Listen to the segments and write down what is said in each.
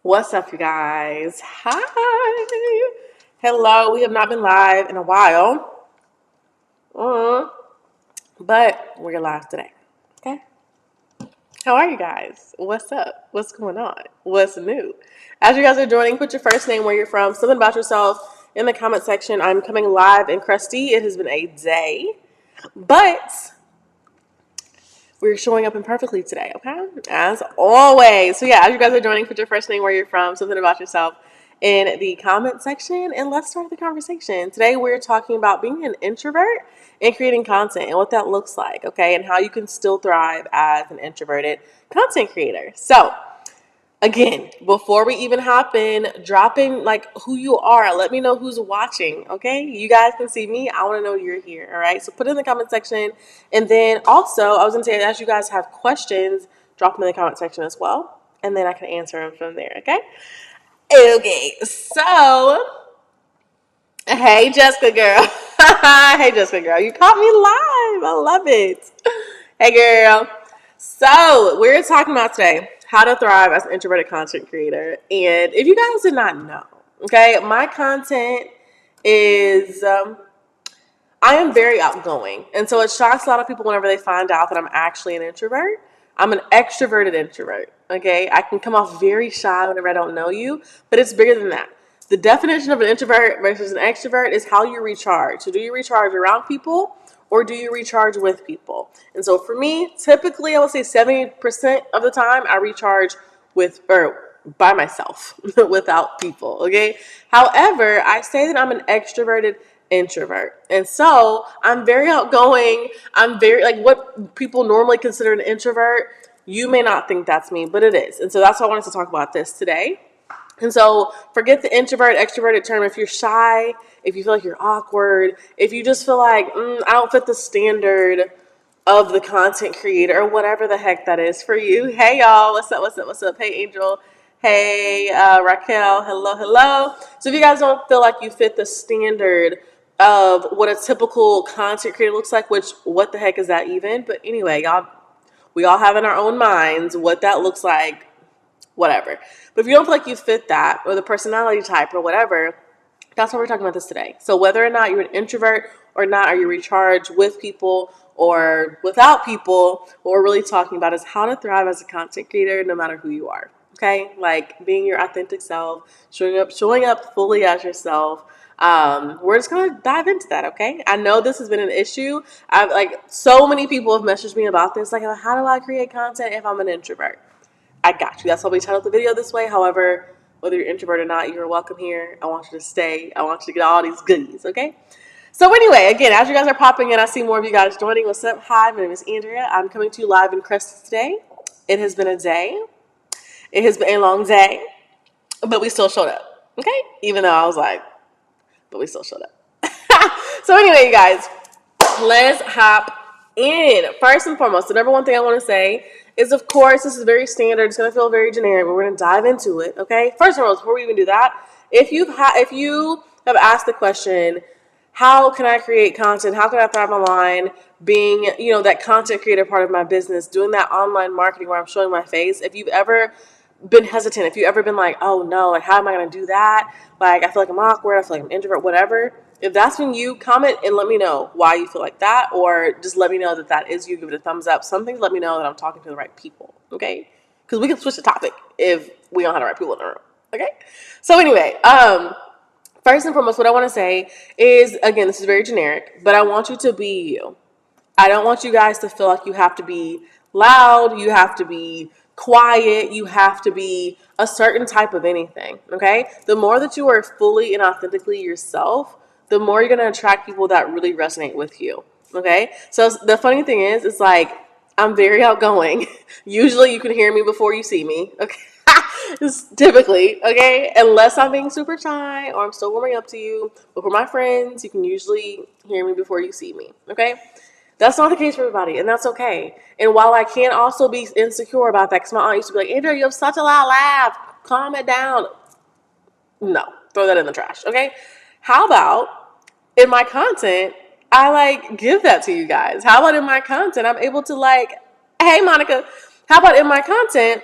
What's up, you guys? Hi. Hello. We have not been live in a while, but we're live today. Okay. How are you guys? What's up? What's going on? What's new? As you guys are joining, put your first name, where you're from, something about yourself in the comment section. I'm coming live in Crusty. It has been a day, but we're showing up imperfectly today, okay? As always. So yeah, as you guys are joining, put your first name, where you're from, something about yourself in the comment section, and let's start the conversation. Today we're talking about being an introvert and creating content and what that looks like, okay? And how you can still thrive as an introverted content creator. So again, before we even hop in, drop in like who you are. Let me know who's watching, okay? You guys can see me. I want to know you're here, all right? So put it in the comment section. And then also, I was going to say, as you guys have questions, drop them in the comment section as well. And then I can answer them from there, okay? Okay, so, hey, Jessica girl. Hey, Jessica girl. You caught me live. I love it. Hey, girl. So, we're talking about today how to thrive as an introverted content creator. And if you guys did not know, okay, my content is, I am very outgoing. And so it shocks a lot of people whenever they find out that I'm actually an introvert. I'm an extroverted introvert, okay? I can come off very shy whenever I don't know you, but it's bigger than that. The definition of an introvert versus an extrovert is how you recharge. So do you recharge around people or do you recharge with people? And so for me, typically I would say 70% of the time I recharge with or by myself without people, okay? However, I say that I'm an extroverted introvert. And so I'm very outgoing. I'm very like what people normally consider an introvert. You may not think that's me, but it is. And so that's why I wanted to talk about this today. And so forget the introvert, extroverted term. If you're shy, if you feel like you're awkward, if you just feel like, I don't fit the standard of the content creator or whatever the heck that is for you. Hey, y'all. What's up? What's up? What's up? Hey, Angel. Hey, Raquel. Hello, hello. So if you guys don't feel like you fit the standard of what a typical content creator looks like, which what the heck is that even? But anyway, y'all, we all have in our own minds what that looks like, whatever. But if you don't feel like you fit that or the personality type or whatever, that's why we're talking about this today. So whether or not you're an introvert or not, are you recharged with people or without people, what we're really talking about is how to thrive as a content creator no matter who you are. Okay? Like being your authentic self, showing up fully as yourself. We're just gonna dive into that, okay? I know this has been an issue. I've like so many people have messaged me about this, like how do I create content if I'm an introvert? I got you. That's why we titled the video this way. However, whether you're introvert or not, you're welcome here. I want you to stay. I want you to get all these goodies, okay? So anyway, again, as you guys are popping in, I see more of you guys joining. What's up? Hi, my name is Andrea. I'm coming to you live in Crest today. It has been a day. It has been a long day, but we still showed up, okay? Even though I was like, but we still showed up. So anyway, you guys, let's hop in. First and foremost, the number one thing I want to say is, of course, this is very standard. It's going to feel very generic, but we're going to dive into it, okay? First and foremost, before we even do that, if you have asked the question, how can I create content? How can I thrive online? Being, that content creator part of my business, doing that online marketing where I'm showing my face. If you've ever been hesitant, if you've ever been like, oh no, like how am I going to do that? Like I feel like I'm awkward, I feel like I'm introvert, whatever. If that's been you, comment and let me know why you feel like that, or just let me know that is you. Give it a thumbs up. Something let me know that I'm talking to the right people, okay? Because we can switch the topic if we don't have the right people in the room, okay? So anyway, first and foremost, what I want to say is, again, this is very generic, but I want you to be you. I don't want you guys to feel like you have to be loud, you have to be quiet, you have to be a certain type of anything, okay? The more that you are fully and authentically yourself, the more you're going to attract people that really resonate with you, okay? So the funny thing is, it's like, I'm very outgoing. Usually you can hear me before you see me, okay? Typically, okay? Unless I'm being super shy or I'm still warming up to you. But for my friends, you can usually hear me before you see me, okay? That's not the case for everybody, and that's okay. And while I can also be insecure about that, because my aunt used to be like, Andrea, you have such a loud laugh. Calm it down. No, throw that in the trash, okay? How about in my content, I give that to you guys? How about in my content, I'm able to hey, Monica, how about in my content,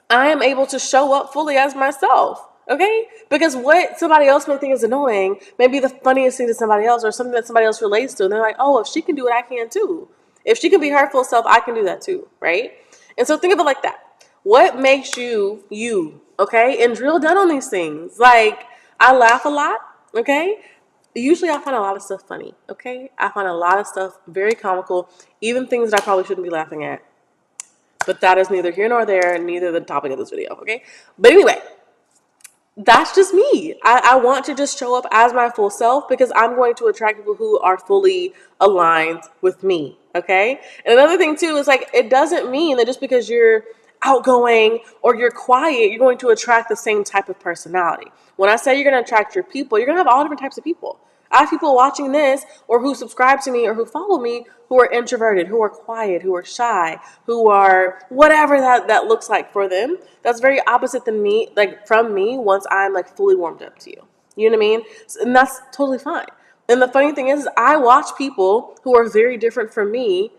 I am able to show up fully as myself. Okay? Because what somebody else may think is annoying may be the funniest thing to somebody else or something that somebody else relates to. And they're like, oh, if she can do it, I can too. If she can be her full self, I can do that too. Right? And so think of it like that. What makes you you? Okay? And drill down on these things. Like, I laugh a lot. Okay? Usually I find a lot of stuff funny. Okay? I find a lot of stuff very comical, even things that I probably shouldn't be laughing at. But that is neither here nor there, neither the topic of this video, okay? But anyway, that's just me. I want to just show up as my full self because I'm going to attract people who are fully aligned with me, okay? And another thing too is like, it doesn't mean that just because you're outgoing or you're quiet, you're going to attract the same type of personality. When I say you're going to attract your people, you're going to have all different types of people. I have people watching this or who subscribe to me or who follow me who are introverted, who are quiet, who are shy, who are whatever that looks like for them. That's very opposite than me, like from me once I'm like fully warmed up to you. You know what I mean? And that's totally fine. And the funny thing is I watch people who are very different from me,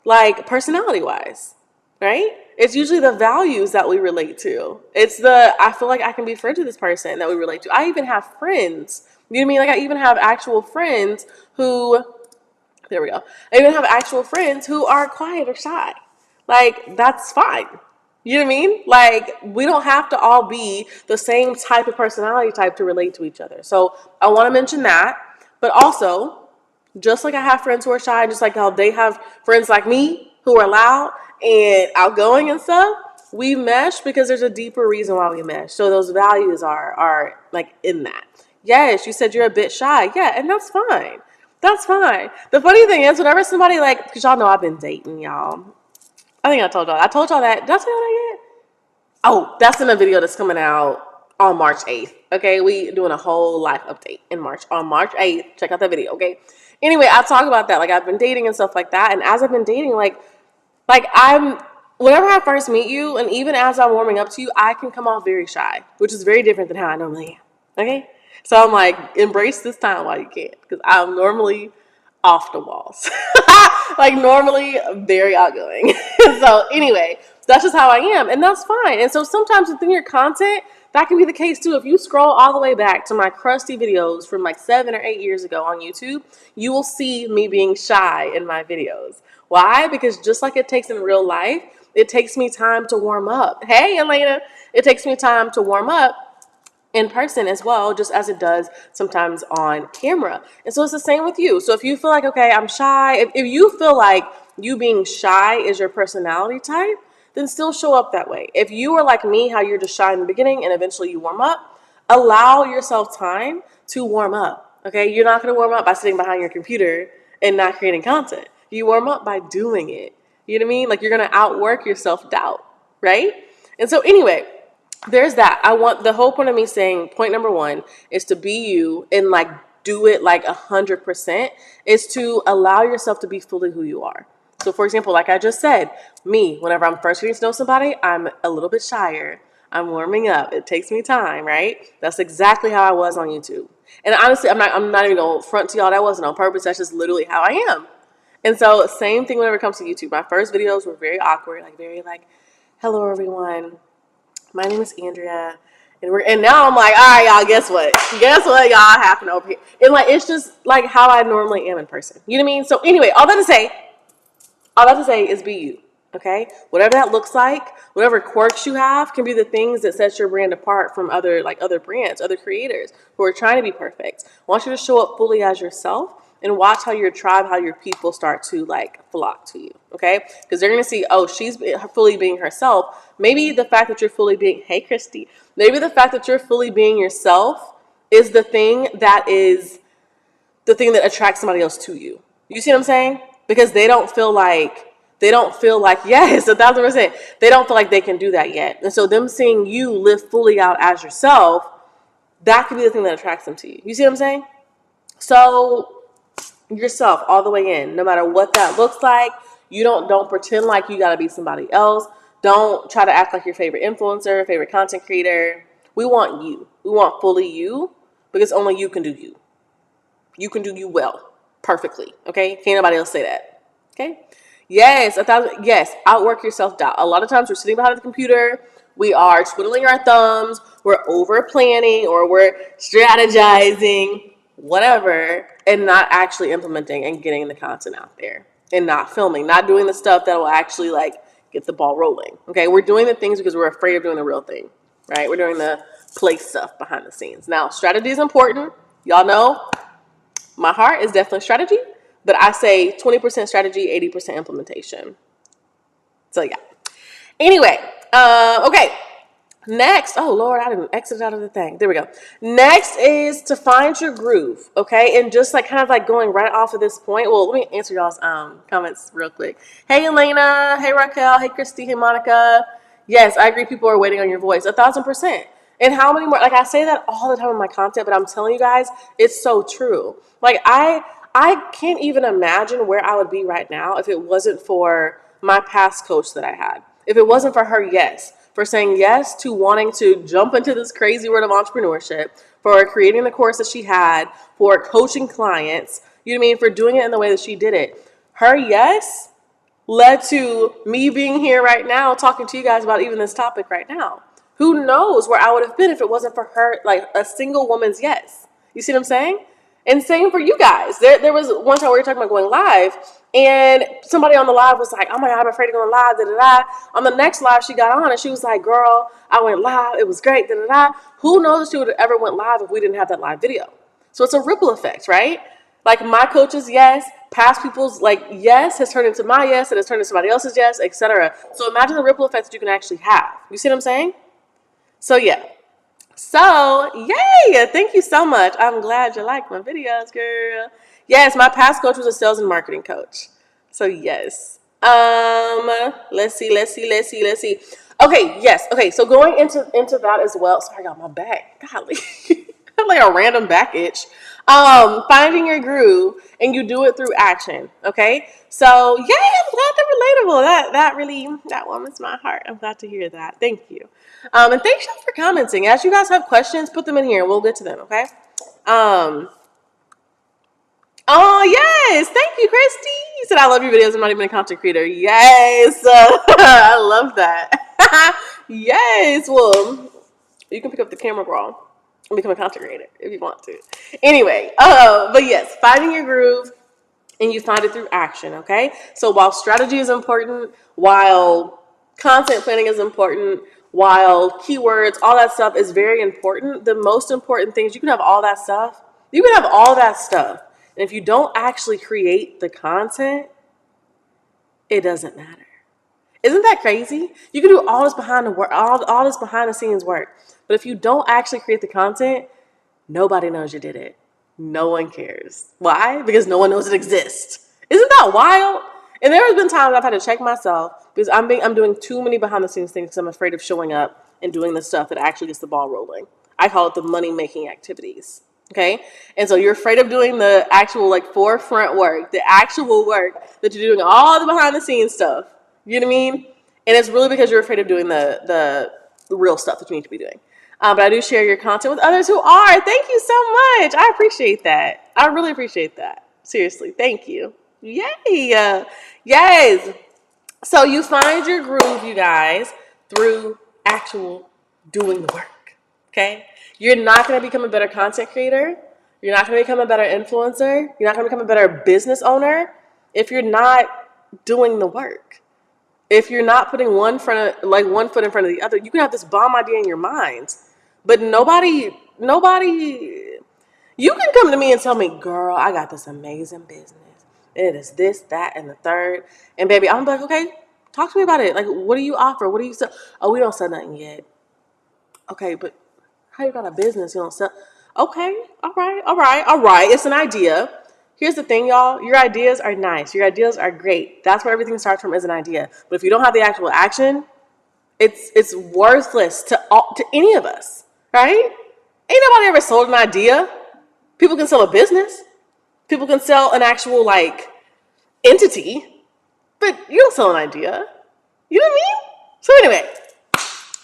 like personality wise, right? It's usually the values that we relate to. It's I feel like I can be friends with this person that we relate to. I even have friends. You know what I mean? Like I even have actual friends who, there we go. I even have actual friends who are quiet or shy. Like, that's fine. You know what I mean? Like, we don't have to all be the same type of personality type to relate to each other. So I want to mention that. But also, just like I have friends who are shy, just like how they have friends like me who are loud and outgoing and stuff, we mesh because there's a deeper reason why we mesh. So those values are like in that. Yes, you said you're a bit shy. Yeah, and that's fine. That's fine. The funny thing is, whenever somebody like, because y'all know I've been dating, y'all. I think I told y'all. I told y'all that. Did I tell y'all that yet? Oh, that's in a video that's coming out on March 8th. Okay, we doing a whole life update in March. On March 8th, check out that video, okay? Anyway, I talk about that. Like, I've been dating and stuff like that. And as I've been dating, like whenever I first meet you, and even as I'm warming up to you, I can come off very shy, which is very different than how I normally am. Okay? So I'm like, embrace this time while you can, because I'm normally off the walls. Like normally very outgoing. So anyway, that's just how I am, and that's fine. And so sometimes within your content, that can be the case too. If you scroll all the way back to my crusty videos from like 7 or 8 years ago on YouTube, you will see me being shy in my videos. Why? Because just like it takes in real life, it takes me time to warm up. Hey, Elena, it takes me time to warm up in person as well, just as it does sometimes on camera. And so it's the same with you. So if you feel like, okay, I'm shy, if you feel like you being shy is your personality type, then still show up that way. If you are like me, how you're just shy in the beginning and eventually you warm up, allow yourself time to warm up. Okay, you're not going to warm up by sitting behind your computer and not creating content. You warm up by doing it. You know what I mean? Like you're going to outwork your self-doubt, right? And so anyway, there's that. I want the whole point of me saying point number one is to be you and like do it like 100% is to allow yourself to be fully who you are. So for example, like I just said, me, whenever I'm first getting to know somebody, I'm a little bit shyer. I'm warming up. It takes me time, right? That's exactly how I was on YouTube. And honestly, I'm not even gonna front to y'all. That wasn't on purpose. That's just literally how I am. And so same thing whenever it comes to YouTube. My first videos were very awkward, like very like, hello everyone. My name is Andrea, and now I'm like, all right, y'all. Guess what? Guess what, y'all happen over here? And like, it's just like how I normally am in person. You know what I mean? So anyway, all that to say is be you. Okay, whatever that looks like, whatever quirks you have, can be the things that sets your brand apart from other brands, other creators who are trying to be perfect. I want you to show up fully as yourself and watch how your tribe, how your people start to like flock to you. Okay, because they're gonna see, oh, she's fully being herself. Maybe the fact that you're fully being, hey Christy, maybe the fact that you're fully being yourself is the thing that attracts somebody else to you. You see what I'm saying? Because they don't feel like, yes, 1,000%. They don't feel like they can do that yet. And so them seeing you live fully out as yourself, that could be the thing that attracts them to you. You see what I'm saying? So yourself all the way in, no matter what that looks like. You don't pretend like you got to be somebody else. Don't try to act like your favorite influencer, favorite content creator. We want you. We want fully you because only you can do you. You can do you well, perfectly, okay? Can't nobody else say that, okay? Yes, 1,000. Yes, outwork your self doubt. A lot of times we're sitting behind the computer, we are twiddling our thumbs, we're over planning or we're strategizing, whatever, and not actually implementing and getting the content out there and not filming, not doing the stuff that will actually like get the ball rolling. Okay, we're doing the things because we're afraid of doing the real thing, right? We're doing the play stuff behind the scenes. Now, strategy is important. Y'all know my heart is definitely strategy, but I say 20% strategy, 80% implementation. So yeah. Anyway, okay. Next, oh Lord, I didn't exit out of the thing. There we go. Next is to find your groove, okay? And just like kind of like going right off of this point. Well, let me answer y'all's comments real quick. Hey Elena, hey Raquel, hey Christy, hey Monica. Yes, I agree. People are waiting on your voice, 1,000%. And how many more? Like I say that all the time in my content, but I'm telling you guys, it's so true. Like I can't even imagine where I would be right now if it wasn't for my past coach that I had. If it wasn't for her, yes, for saying yes to wanting to jump into this crazy world of entrepreneurship, for creating the course that she had, for coaching clients, you know what I mean, for doing it in the way that she did it. Her yes led to me being here right now talking to you guys about even this topic right now. Who knows where I would have been if it wasn't for her, like a single woman's yes. You see what I'm saying? And same for you guys. There was one time we were talking about going live, and somebody on the live was like, oh my God, I'm afraid of going live, da da da. On the next live, she got on and she was like, girl, I went live. It was great, da da da. Who knows if she would have ever went live if we didn't have that live video? So it's a ripple effect, right? Like my coach's yes, past people's like yes has turned into my yes, and has turned into somebody else's yes, etc. So imagine the ripple effects that you can actually have. You see what I'm saying? So yeah. So, yay! Thank you so much. I'm glad you like my videos, girl. Yes, my past coach was a sales and marketing coach. So, yes. Let's see. Okay, yes. Okay, so going into that as well. Sorry, I got my back. Golly. Like a random back itch. Finding your groove, and you do it through action. Okay, so yay! I'm glad they're relatable. That warms my heart. I'm glad to hear that. Thank you, and thanks y'all for commenting. As you guys have questions, put them in here. We'll get to them. Okay. Oh yes, thank you, Christy. You said I love your videos. I'm not even a content creator. Yes, I love that. Yes. Well, you can pick up the camera, girl, and become a content creator if you want to. Anyway, but yes, finding your groove, and you find it through action, okay? So while strategy is important, while content planning is important, while keywords, all that stuff is very important, the most important things, you can have all that stuff. You can have all that stuff. And if you don't actually create the content, it doesn't matter. Isn't that crazy? You can do all this behind the work, all this behind the scenes work. But if you don't actually create the content, nobody knows you did it. No one cares. Why? Because no one knows it exists. Isn't that wild? And there has been times I've had to check myself because I'm doing too many behind the scenes things because I'm afraid of showing up and doing the stuff that actually gets the ball rolling. I call it the money making activities. Okay? And so you're afraid of doing the actual like forefront work, the actual work that you're doing, all the behind the scenes stuff. You know what I mean? And it's really because you're afraid of doing the real stuff that you need to be doing. But I do share your content with others who are. Thank you so much. I appreciate that. I really appreciate that. Seriously, thank you. Yay. Yes. So you find your groove, you guys, through actual doing the work. Okay? You're not going to become a better content creator. You're not going to become a better influencer. You're not going to become a better business owner if you're not doing the work. If you're not putting one foot in front of the other, you can have this bomb idea in your mind, but nobody, you can come to me and tell me, girl, I got this amazing business. It is this, that, and the third. And baby, I'm like, okay, talk to me about it. Like, what do you offer? What do you sell? Oh, we don't sell nothing yet. Okay, but how you got a business? You don't sell? Okay, all right. It's an idea. Here's the thing, y'all. Your ideas are nice. Your ideas are great. That's where everything starts from, is an idea. But if you don't have the actual action, it's worthless to any of us, right? Ain't nobody ever sold an idea. People can sell a business. People can sell an actual like entity, but you don't sell an idea. You know what I mean? So anyway,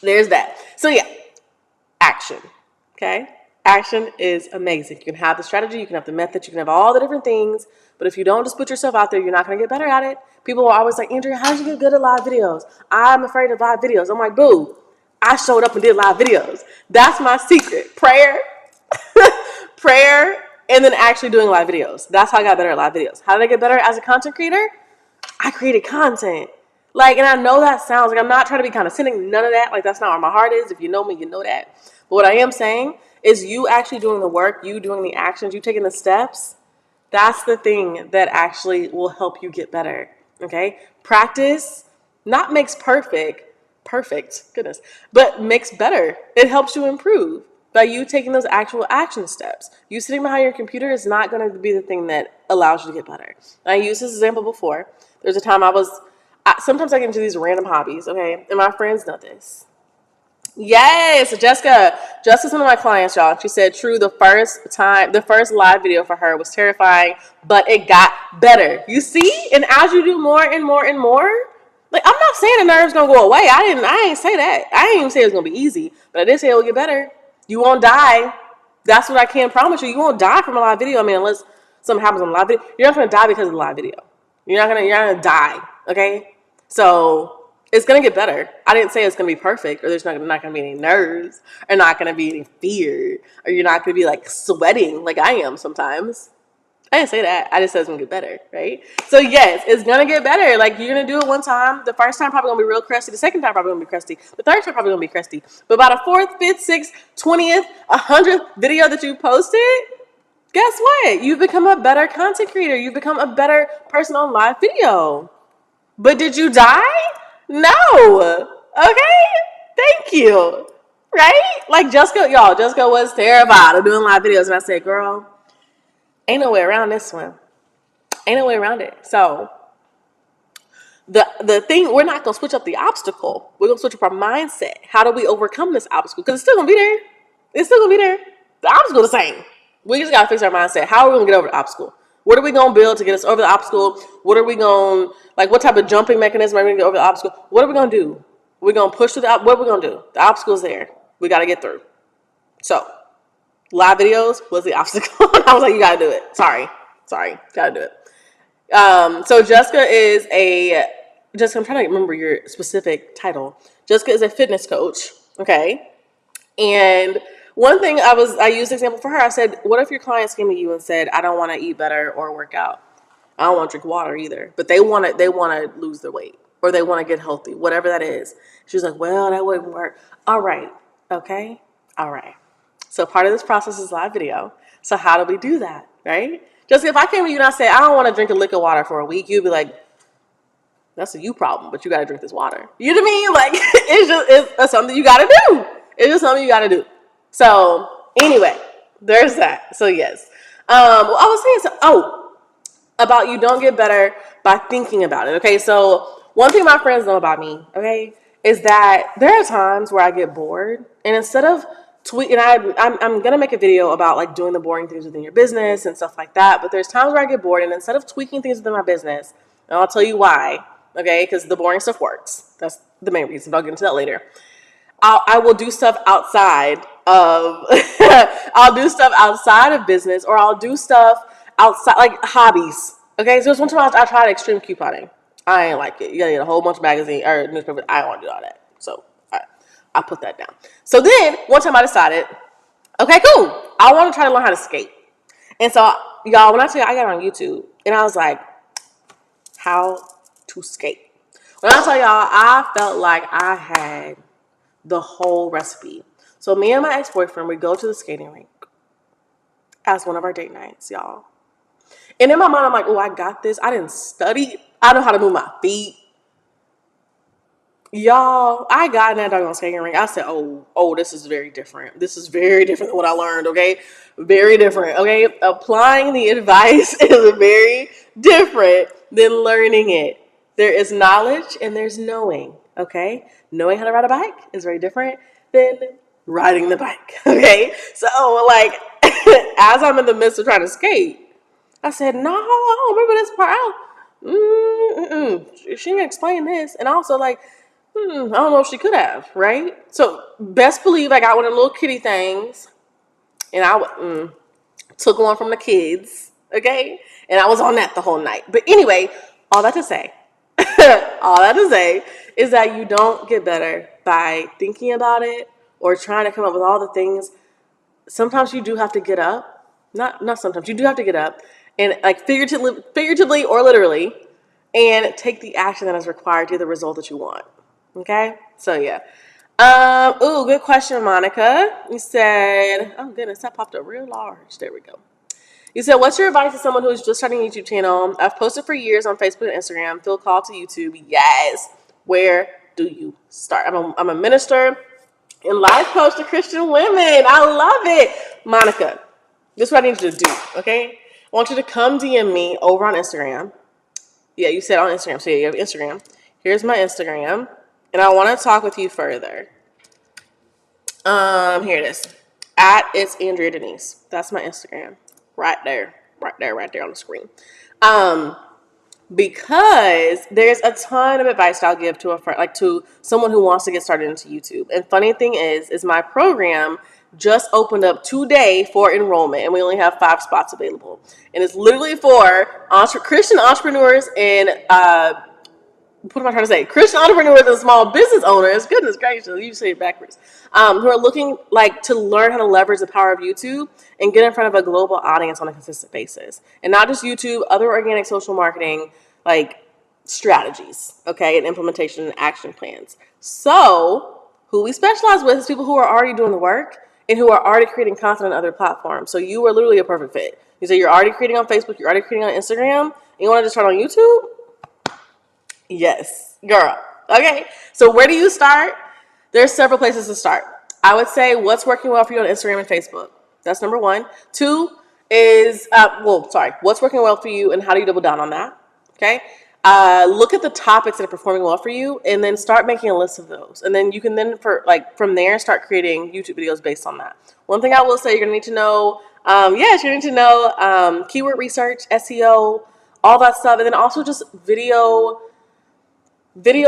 there's that. So yeah, action. Okay? Action is amazing. You can have the strategy, you can have the method, you can have all the different things, but if you don't just put yourself out there, you're not going to get better at it People are always like, Andrea, how did you get good at live videos? I'm afraid of live videos. I'm like, boo, I showed up and did live videos. That's my secret. Prayer, prayer, and then actually doing live videos. That's how I got better at live videos. How did I get better as a content creator? I created content. Like, and I know that sounds like I'm not trying to be condescending, none of that. Like, that's not where my heart is. If you know me, you know that. But what I am saying is you actually doing the work, you doing the actions, you taking the steps. That's the thing that actually will help you get better. Okay? Practice not makes perfect, goodness, but makes better. It helps you improve by you taking those actual action steps. You sitting behind your computer is not going to be the thing that allows you to get better. I used this example before. There's a time sometimes I get into these random hobbies, okay? And my friends know this. Yes, Jessica. Jessica's one of my clients, y'all. She said, true, the first live video for her was terrifying, but it got better. You see? And as you do more and more and more, like, I'm not saying the nerves gonna go away. I ain't say that. I didn't even say it was gonna be easy, but I did say it will get better. You won't die. That's what I can promise you. You won't die from a live video. I mean, unless something happens on a live video. You're not gonna die because of the live video. You're not gonna die. Okay? So it's going to get better. I didn't say it's going to be perfect, or there's not going to be any nerves, or not going to be any fear, or you're not going to be like sweating like I am sometimes. I didn't say that. I just said it's going to get better, right? So yes, it's going to get better. Like, you're going to do it one time. The first time probably going to be real crusty. The second time probably going to be crusty. The third time probably going to be crusty. But by the 4th, 5th, 6th, 20th, 100th video that you posted, guess what? You've become a better content creator. You've become a better person on live video. But did you die? No. Okay? Thank you. Right? Like, Jessica was terrified of doing live videos. And I said, girl, ain't no way around this one. Ain't no way around it. So, the thing, we're not going to switch up the obstacle. We're going to switch up our mindset. How do we overcome this obstacle? Because it's still going to be there. It's still going to be there. The obstacle is the same. We just got to fix our mindset. How are we going to get over the obstacle? What are we going to build to get us over the obstacle? What are we going to, like, what type of jumping mechanism are we going to get over the obstacle? What are we going to do? We're going to push through what are we going to do? The obstacle's there. We got to get through. So, live videos was the obstacle. I was like, you got to do it. Sorry. Got to do it. So Jessica, I'm trying to remember your specific title. Jessica is a fitness coach. Okay. And one thing I used the example for her. I said, what if your clients came to you and said, I don't want to eat better or work out. I don't want to drink water either, but they want to lose their weight or they want to get healthy, whatever that is. She was like, well, that wouldn't work. All right. Okay. All right. So part of this process is live video. So how do we do that? Right? Just if I came to you and I said, I don't want to drink a liquid water for a week, you'd be like, that's a you problem, but you got to drink this water. You know what I mean? Like, it's something you got to do. It's just something you got to do. So anyway, there's that. So yes. I was saying, about you don't get better by thinking about it. Okay. So one thing my friends know about me, okay, is that there are times where I get bored, and instead of tweeting, I'm going to make a video about like doing the boring things within your business and stuff like that. But there's times where I get bored, and instead of tweaking things within my business, and I'll tell you why, okay, because the boring stuff works. That's the main reason. I'll get into that later. I will do stuff outside of, I'll do stuff outside of business, or I'll do stuff outside, like hobbies. Okay, so there's one time I tried extreme couponing. I ain't like it. You gotta get a whole bunch of magazine or newspapers. I don't want to do all that. So I put that down. So then one time I decided, okay, cool. I want to try to learn how to skate. And so y'all, when I tell you I got on YouTube and I was like, how to skate. When I tell y'all, I felt like I had the whole recipe. So me and my ex-boyfriend, we go to the skating rink as one of our date nights, y'all. And in my mind, I'm like, oh, I got this. I didn't study. I know how to move my feet. Y'all, I got in that doggone skating rink. I said, oh, this is very different. This is very different than what I learned, okay? Very different, okay? Applying the advice is very different than learning it. There is knowledge and there's knowing, okay? Knowing how to ride a bike is very different than riding the bike, okay? So, like, as I'm in the midst of trying to skate, I said, no, I don't remember this part. She didn't explain this. And also, like, I don't know if she could have, right? So, best believe I got one of the little kitty things, and I took one from the kids, okay? And I was on that the whole night. But anyway, all that to say, all that to say is that you don't get better by thinking about it or trying to come up with all the things. Sometimes you do have to get up. Not sometimes. You do have to get up and like figuratively or literally and take the action that is required to get the result that you want. Okay? So yeah. Good question, Monica. You said, oh goodness, that popped up real large. There we go. You said, what's your advice to someone who's just starting a YouTube channel? I've posted for years on Facebook and Instagram. Feel called to YouTube. Yes. Where do you start? I'm a minister and life coach to Christian women. I love it. Monica, this is what I need you to do, okay? I want you to come DM me over on Instagram. Yeah, you said on Instagram. So yeah, you have Instagram. Here's my Instagram. And I want to talk with you further. Here it is. At It's Andrea Denise. That's my Instagram. Right there on the screen. Because there's a ton of advice I'll give to a friend, like to someone who wants to get started into YouTube. And funny thing is my program just opened up today for enrollment, and we only have 5 spots available. And it's literally for Christian entrepreneurs and what am I trying to say? Christian entrepreneurs and small business owners. Goodness gracious, you say it backwards. Who are looking like to learn how to leverage the power of YouTube and get in front of a global audience on a consistent basis, and not just YouTube, other organic social marketing like strategies, okay, and implementation and action plans. So, who we specialize with is people who are already doing the work and who are already creating content on other platforms. So you are literally a perfect fit. You say you're already creating on Facebook, you're already creating on Instagram, and you want to just start on YouTube. Yes, girl. Okay, so where do you start? There's several places to start. I would say what's working well for you on Instagram and Facebook. That's number 1. 2 is, what's working well for you and how do you double down on that? Okay, look at the topics that are performing well for you and then start making a list of those. And then you can then, from there, start creating YouTube videos based on that. One thing I will say you're going to need to know, you're going to need to know keyword research, SEO, all that stuff. And then also just video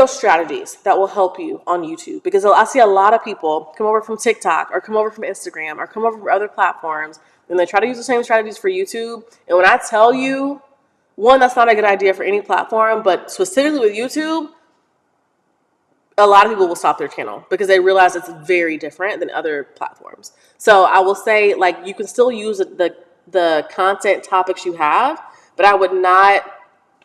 strategies that will help you on YouTube, because I see a lot of people come over from TikTok or come over from Instagram or come over from other platforms and they try to use the same strategies for YouTube. And when I tell you, one, that's not a good idea for any platform, but specifically with YouTube, a lot of people will stop their channel because they realize it's very different than other platforms. So I will say, like, you can still use the content topics you have, but I would not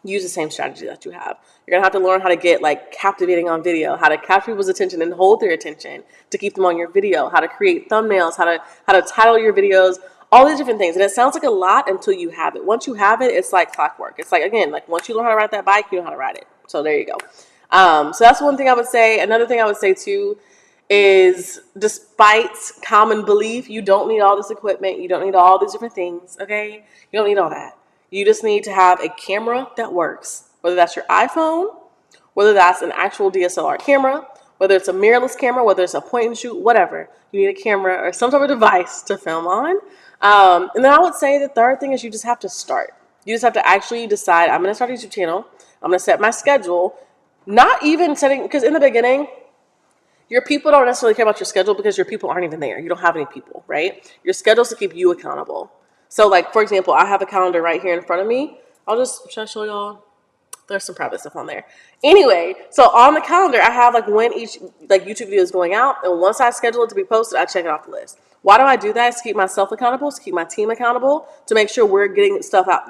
use the same strategy that you have. You're going to have to learn how to get like captivating on video, how to capture people's attention and hold their attention to keep them on your video, how to create thumbnails, how to title your videos, all these different things. And it sounds like a lot until you have it. Once you have it, it's like clockwork. It's like, again, like once you learn how to ride that bike, you know how to ride it. So there you go. So that's one thing I would say. Another thing I would say too is, despite common belief, you don't need all this equipment. You don't need all these different things. Okay. You don't need all that. You just need to have a camera that works, whether that's your iPhone, whether that's an actual DSLR camera, whether it's a mirrorless camera, whether it's a point and shoot, whatever. You need a camera or some type of device to film on. And then I would say the third thing is you just have to start. You just have to actually decide, I'm going to start a YouTube channel. I'm going to set my schedule. Not even setting, because in the beginning, your people don't necessarily care about your schedule because your people aren't even there. You don't have any people, right? Your schedule is to keep you accountable. So, like, for example, I have a calendar right here in front of me. Should I show y'all? There's some private stuff on there. Anyway, so on the calendar, I have, like, when each, like, YouTube video is going out. And once I schedule it to be posted, I check it off the list. Why do I do that? It's to keep myself accountable, to keep my team accountable, to make sure we're getting stuff out,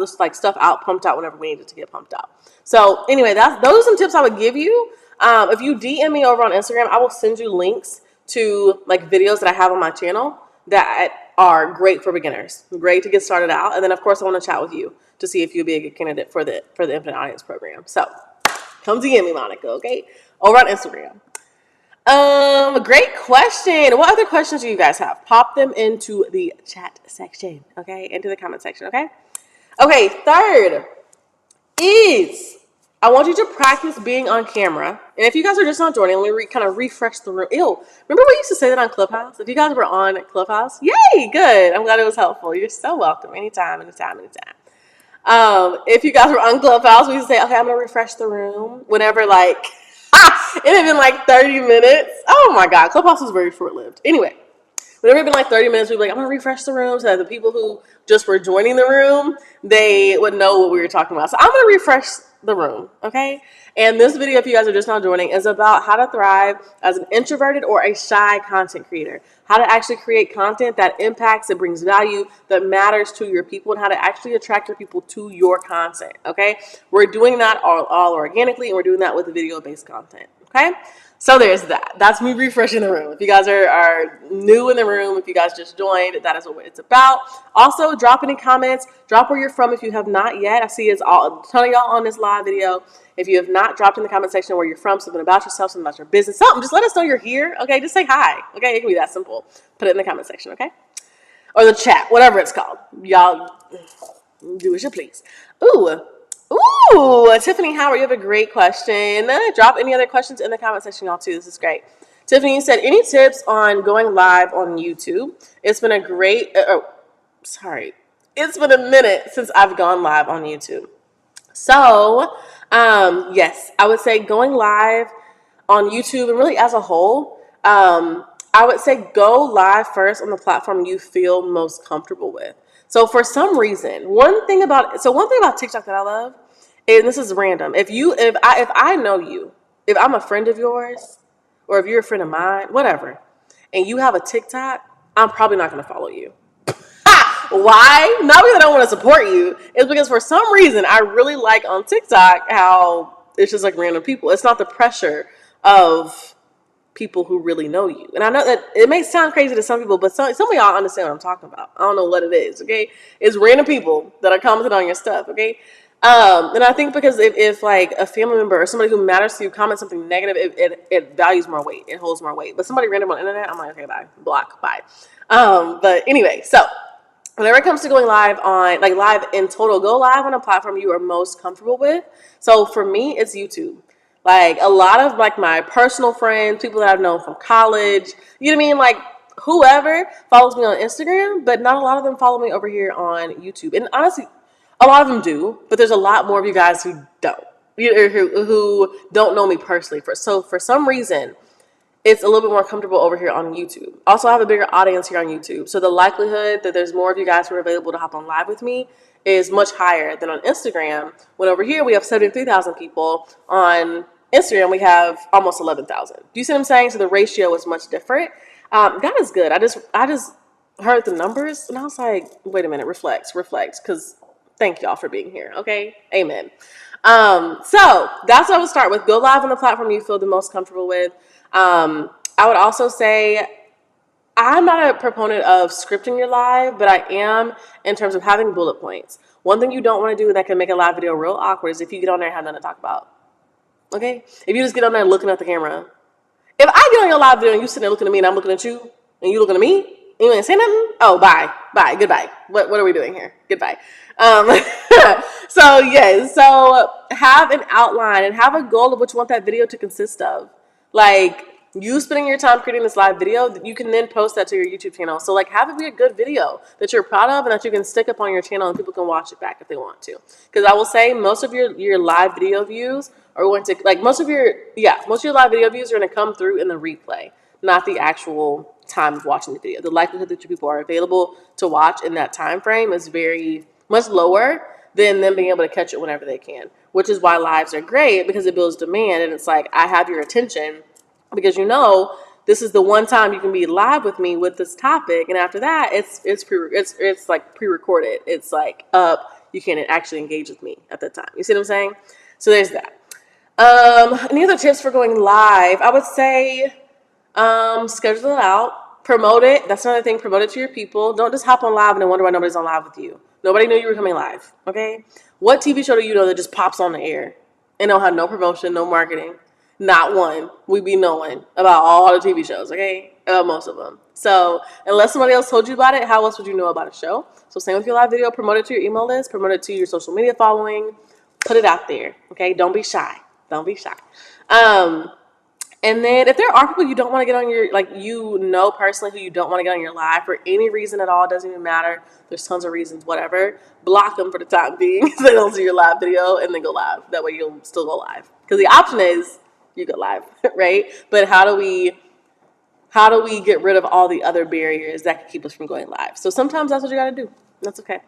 pumped out whenever we need it to get pumped out. So, anyway, those are some tips I would give you. If you DM me over on Instagram, I will send you links to, like, videos that I have on my channel that are great for beginners, great to get started out. And then, of course, I want to chat with you to see if you'd be a good candidate for the Infinite Audience program. So come DM me, Monica, okay? Over on Instagram. Great question. What other questions do you guys have? Pop them into the chat section, okay? Into the comment section, okay? Okay, third is, I want you to practice being on camera. And if you guys are just not joining, let me kind of refresh the room. Ew, remember we used to say that on Clubhouse? If you guys were on Clubhouse, yay, good. I'm glad it was helpful. You're so welcome. Anytime. If you guys were on Clubhouse, we used to say, okay, I'm going to refresh the room whenever, like, it had been like 30 minutes. Oh my God, Clubhouse was very short-lived. Anyway, whenever it had been like 30 minutes, we'd be like, I'm going to refresh the room so that the people who just were joining the room, they would know what we were talking about. So I'm going to refresh the room, okay? And this video, if you guys are just now joining, is about how to thrive as an introverted or a shy content creator. How to actually create content that impacts, that brings value, that matters to your people, and how to actually attract your people to your content, okay? We're doing that all organically, and we're doing that with video-based content, okay? So there's that. That's me refreshing the room. If you guys are new in the room, if you guys just joined, that is what it's about. Also, drop any comments. Drop where you're from if you have not yet. I see it's a ton of y'all on this live video. If you have not, dropped in the comment section where you're from, something about yourself, something about your business, something. Just let us know you're here, okay? Just say hi, okay? It can be that simple. Put it in the comment section, okay? Or the chat, whatever it's called. Y'all do as you please. Ooh, Tiffany Howard, you have a great question. Drop any other questions in the comment section, y'all, too. This is great. Tiffany, you said, any tips on going live on YouTube? It's been a great, it's been a minute since I've gone live on YouTube. So, yes, I would say going live on YouTube and really as a whole, I would say go live first on the platform you feel most comfortable with. So for some reason, one thing about TikTok that I love, and this is random. If I know you, if I'm a friend of yours, or if you're a friend of mine, whatever, and you have a TikTok, I'm probably not going to follow you. Why? Not because I don't want to support you. It's because for some reason I really like on TikTok how it's just like random people. It's not the pressure of people who really know you. And I know that it may sound crazy to some people, but some of y'all understand what I'm talking about. I don't know what it is, okay? It's random people that are commenting on your stuff, okay? And I think because if like a family member or somebody who matters to you comments something negative, it values more weight. It holds more weight. But somebody random on the internet, I'm like, okay, bye. Block, bye. But anyway, so whenever it comes to going live on, like live in total, go live on a platform you are most comfortable with. So for me, it's YouTube. Like a lot of like my personal friends, people that I've known from college, you know what I mean? Like whoever follows me on Instagram, but not a lot of them follow me over here on YouTube. And honestly, a lot of them do, but there's a lot more of you guys who don't, who don't know me personally. So for some reason, it's a little bit more comfortable over here on YouTube. Also, I have a bigger audience here on YouTube. So the likelihood that there's more of you guys who are available to hop on live with me is much higher than on Instagram. When over here we have 73,000 people. On Instagram, we have almost 11,000. Do you see what I'm saying? So the ratio is much different. God is good. I just heard the numbers and I was like, wait a minute, reflect, because thank y'all for being here. Okay, amen. So that's what I would start with. Go live on the platform you feel the most comfortable with. I would also say I'm not a proponent of scripting your live, but I am in terms of having bullet points. One thing you don't want to do that can make a live video real awkward is if you get on there and have nothing to talk about. Okay? If you just get on there looking at the camera. If I get on your live video and you sitting there looking at me and I'm looking at you and you looking at me and you ain't say nothing, oh, bye, goodbye. What are we doing here? Goodbye. So have an outline and have a goal of what you want that video to consist of. Like, you spending your time creating this live video, you can then post that to your YouTube channel. So, like, have it be a good video that you're proud of and that you can stick up on your channel and people can watch it back if they want to. Because I will say most of your live video views are going to, like, most of your live video views are going to come through in the replay, not the actual time of watching the video. The likelihood that your people are available to watch in that time frame is very much lower than them being able to catch it whenever they can, which is why lives are great because it builds demand. And it's like, I have your attention because this is the one time you can be live with me with this topic. And after that, it's like pre-recorded. It's like up. You can't actually engage with me at that time. You see what I'm saying? So there's that. Any other tips for going live? I would say schedule it out. Promote it. That's another thing. Promote it to your people. Don't just hop on live and then wonder why nobody's on live with you. Nobody knew you were coming live, okay? What TV show do you know that just pops on the air and don't have no promotion, no marketing? Not one. We be knowing about all the TV shows, okay? Most of them. So unless somebody else told you about it, how else would you know about a show? So same with your live video. Promote it to your email list. Promote it to your social media following. Put it out there, okay? Don't be shy. Don't be shy. And then if there are people you don't want to get on your, like, personally who you don't want to get on your live for any reason at all, it doesn't even matter. There's tons of reasons, whatever. Block them for the time being. So they don't see your live video and then go live. That way you'll still go live. Because the option is you go live, right? But how do we get rid of all the other barriers that can keep us from going live? So sometimes that's what you got to do. That's okay.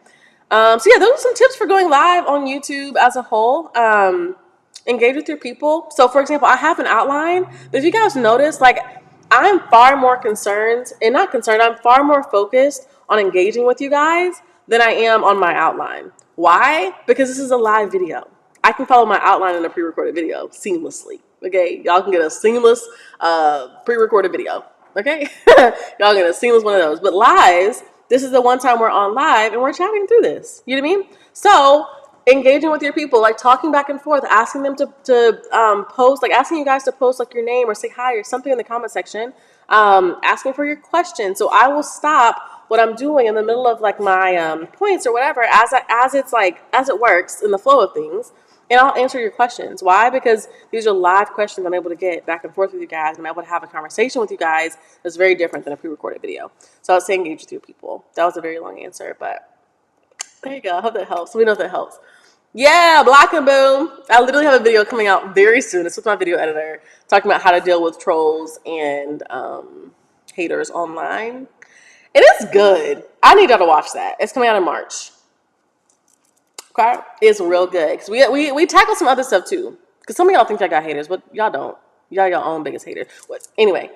So yeah, those are some tips for going live on YouTube as a whole. Engage with your people. So for example, I have an outline, but if you guys notice, like I'm far more concerned, and not concerned, I'm far more focused on engaging with you guys than I am on my outline. Why? Because this is a live video. I can follow my outline in a pre-recorded video seamlessly. Okay, y'all can get a seamless pre-recorded video. Okay, y'all get a seamless one of those. But lives, this is the one time we're on live and we're chatting through this. You know what I mean? So engaging with your people, like talking back and forth, asking them to post, like asking you guys to post like your name or say hi or something in the comment section, asking for your questions. So I will stop what I'm doing in the middle of like my points or whatever as it works in the flow of things, and I'll answer your questions. Why? Because these are live questions I'm able to get back and forth with you guys. I'm able to have a conversation with you guys that's very different than a pre-recorded video. So I was saying engage with your people. That was a very long answer, but there you go. I hope that helps. We know if that helps. Yeah, Black and Boom. I literally have a video coming out very soon. It's with my video editor talking about how to deal with trolls and haters online. It is good. I need y'all to watch that. It's coming out in March. Okay, it's real good because we tackle some other stuff too. Because some of y'all think y'all got haters, but y'all don't. Y'all your own biggest haters. But anyway,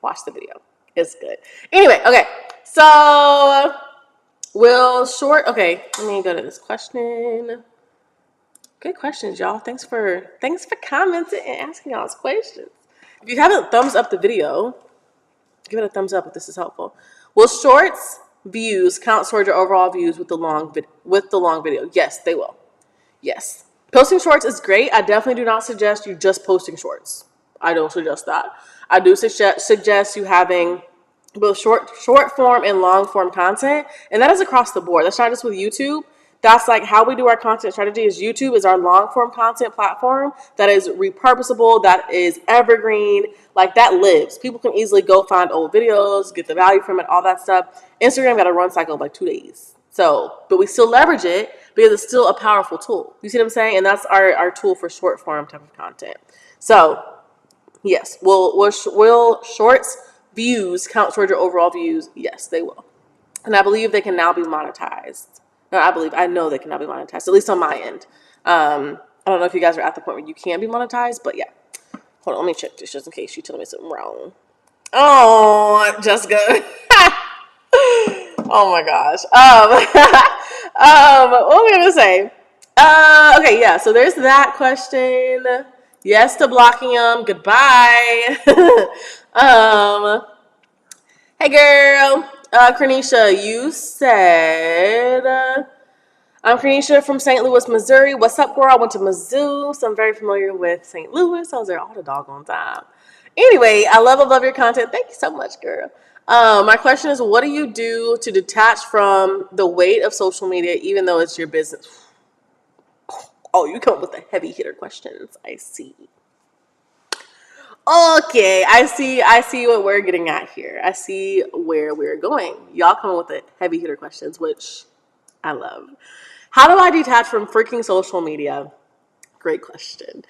watch the video. It's good. Anyway, okay. So okay, let me go to this question. Good questions, y'all. Thanks for commenting and asking all those questions. If you haven't thumbs up the video, give it a thumbs up if this is helpful. Will shorts views count towards your overall views with the long video? Yes, they will. Yes. Posting shorts is great. I definitely do not suggest you just posting shorts. I don't suggest that. I do suggest you having both short form and long form content, and that is across the board. That's not just with YouTube. That's like how we do our content strategy. Is YouTube is our long form content platform that is repurposable, that is evergreen, like that lives. People can easily go find old videos, get the value from it, all that stuff. Instagram got a run cycle of like 2 days. So, but we still leverage it because it's still a powerful tool. You see what I'm saying? And that's our tool for short form type of content. So, yes, will shorts views count towards your overall views? Yes, they will. And I believe they can now be monetized. No, I know they can now be monetized, at least on my end. I don't know if you guys are at the point where you can be monetized, but yeah. Hold on, let me check this just in case you tell me something wrong. Oh, Jessica. Oh my gosh. What was I gonna say? Okay, yeah. So there's that question. Yes to blocking them. Goodbye. Hey girl. Cornisha, you said I'm Cornisha from St. Louis, Missouri. What's up, girl? I went to Mizzou, so I'm very familiar with St. Louis. I was there all the doggone time. Anyway, I love your content. Thank you so much, girl. My question is, what do you do to detach from the weight of social media, even though it's your business? Oh, you come up with the heavy hitter questions. I see. Okay, I see what we're getting at here. I see where we're going. Y'all come up with the heavy hitter questions, which I love. How do I detach from freaking social media? Great question.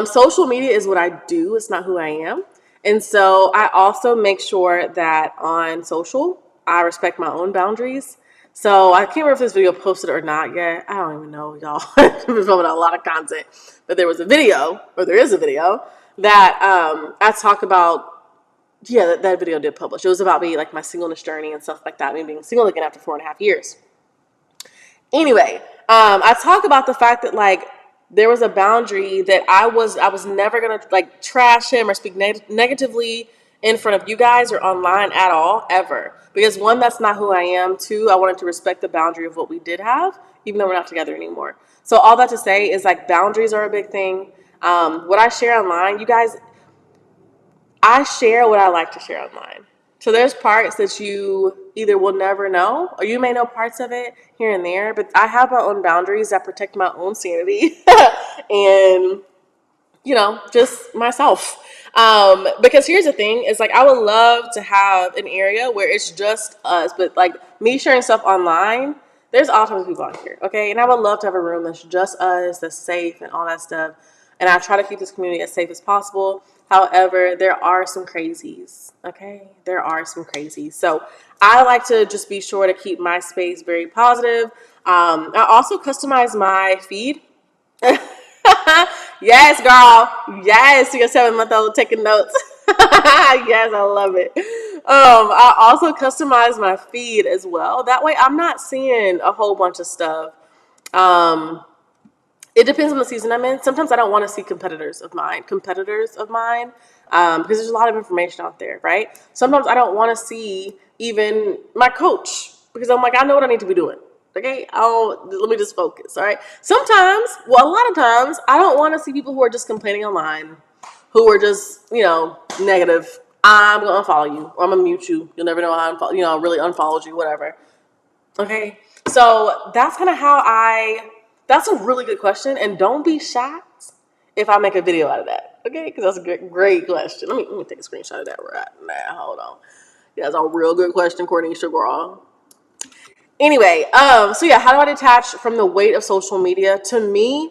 Social media is what I do. It's not who I am. And so I also make sure that on social, I respect my own boundaries. So I can't remember if this video posted or not yet. I don't even know, y'all. I've been filming a lot of content. But there is a video that I talk about. Yeah, that video did publish. It was about me, like my singleness journey and stuff like that. Me being single again after 4.5 years. Anyway, I talk about the fact that like there was a boundary that I was never gonna like trash him or speak negatively in front of you guys or online at all ever, because one, that's not who I am. Two, I wanted to respect the boundary of what we did have, even though we're not together anymore. So all that to say is like boundaries are a big thing. What I share online, you guys, I share what I like to share online. So there's parts that you either will never know, or you may know parts of it here and there, but I have my own boundaries that protect my own sanity and, you know, just myself. Because here's the thing, is like I would love to have an area where it's just us, but like me sharing stuff online, there's all kinds of people out here, okay? And I would love to have a room that's just us, that's safe and all that stuff. And I try to keep this community as safe as possible. However, there are some crazies. Okay, there are some crazies. So I like to just be sure to keep my space very positive. I also customize my feed. Yes, girl. Yes, you're 7 month old taking notes. Yes, I love it. I also customize my feed as well. That way, I'm not seeing a whole bunch of stuff. Um, it depends on the season I'm in. Sometimes I don't want to see competitors of mine, because there's a lot of information out there, right? Sometimes I don't want to see even my coach because I'm like, I know what I need to be doing. Okay, let me just focus. All right. Sometimes, well, a lot of times, I don't want to see people who are just complaining online, who are just, negative. I'm gonna unfollow you, or I'm gonna mute you. You'll never know how I really unfollowed you, whatever. Okay. So that's kind of that's a really good question. And don't be shocked if I make a video out of that. Okay. Because that's a great question. Let me take a screenshot of that right now. Hold on. Yeah, that's a real good question, Courtney Sugar. Anyway, so yeah, how do I detach from the weight of social media? To me,